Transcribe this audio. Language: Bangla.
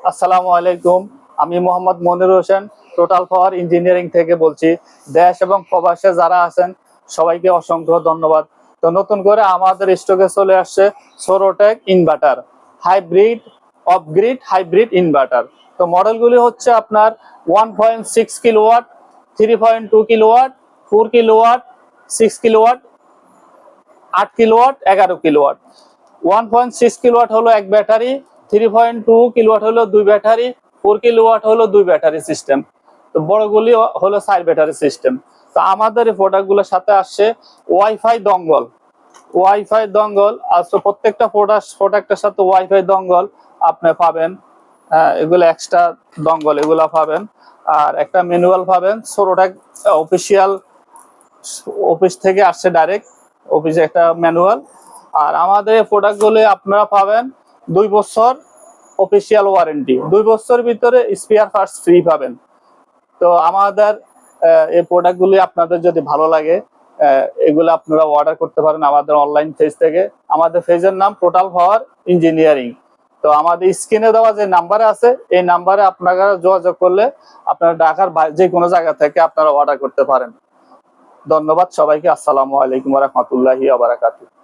আসসালামু আলাইকুম। আমি Mohammad Monir Hossain, total power engineering থেকে বলছি। দেশ এবং প্রবাসে যারা আছেন সবাইকে অসংখ্য ধন্যবাদ। তো নতুন করে আমাদের স্টকে চলে আসছে সোরোটেক inverter, hybrid off grid hybrid inverter. তো মডেলগুলি হচ্ছে আপনার 1.6 kilowatt, 3.2 kilowatt, 4 kilowatt, 6 kilowatt, 8 kilowatt, 11 kilowatt. 1.6 kilowatt হলো এক ব্যাটারি, 3.2 কিলোওয়াট হলো দুই ব্যাটারি, 4 কিলোওয়াট হলো দুই ব্যাটারি সিস্টেম। তো বড়গুলি হলো 4 ব্যাটারি সিস্টেম। তো আমাদের এই প্রোডাক্টগুলোর সাথে আসছে ওয়াইফাই দঙ্গল। ওয়াইফাই দঙ্গল আসলে প্রত্যেকটা প্রোডাক্টের সাথে ওয়াইফাই দঙ্গল আপনি পাবেন। এগুলো এক্সট্রা দঙ্গল এগুলো পাবেন। আর একটা ম্যানুয়াল পাবেন, সোরোটেক অফিসিয়াল অফিস থেকে আসছে ডাইরেক্ট অফিসে একটা ম্যানুয়াল। আর আমাদের এই প্রোডাক্টগুলি আপনারা পাবেন 2 বছর অফিসিয়াল ওয়ারেন্টি, 2 বছরের ভিতরে স্পেয়ার পার্টস ফ্রি পাবেন। তো আমাদের এই প্রোডাক্টগুলি আপনাদের যদি ভালো লাগে, এগুলো আপনারা অর্ডার করতে পারেন আমাদের অনলাইন পেজ থেকে। আমাদের পেজের নাম টোটাল পাওয়ার ইঞ্জিনিয়ারিং। তো আমাদের স্ক্রিনে দেওয়া যে নাম্বারে আছে এই নাম্বারে আপনারা যোগাযোগ করলে আপনারা ঢাকার যে কোনো জায়গা থেকে আপনারা অর্ডার করতে পারেন। ধন্যবাদ সবাইকে। আসসালামু আলাইকুম ওয়া রাহমাতুল্লাহি ওয়া বারাকাতুহু।